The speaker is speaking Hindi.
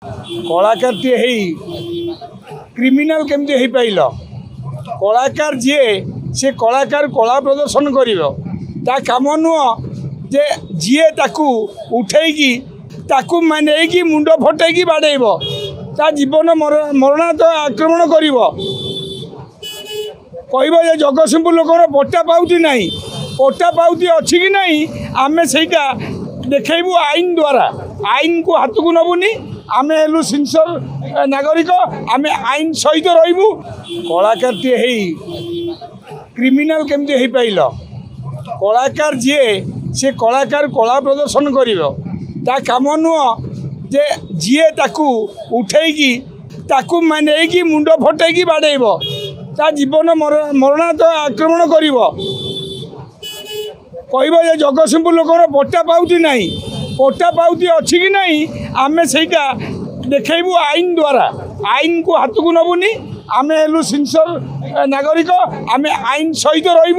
कलाकार क्रिमिनाल केमती हो पाइल कलाकार जी से कलाकार कला प्रदर्शन कर काम नुह जे जीए ताकू उठेगी ताकू माने मुंड फटेगी बाड़ेब ता जीवन मरणा तो आक्रमण कर कह जगतसिंहपुर लोकर पट्टा पाउती ना पट्टा पाउती अच्छी कि नहीं आम से देखु आईन द्वारा आईन को हाथ को नबुनी आम हेलु सिंसियर नागरिक आम आईन सहित रही कलाकार क्रिमिनाल केमती हो पाइल कलाकार जी से कलाकार कला प्रदर्शन कर काम नुह जे जीए ताकू उठेगी ताकू माने मुंड फटेगी बाड़ेब ता जीवन मरणा तो आक्रमण कर कह जगतसिंहपुर लोकर पट्टा पाउती ना पट्टा पाउती अच्छी कि नहीं आम से देखु आईन द्वारा आईन को हाथ को नबुनी आम हेलु सिंसियर नागरिक आम आईन सहित रही।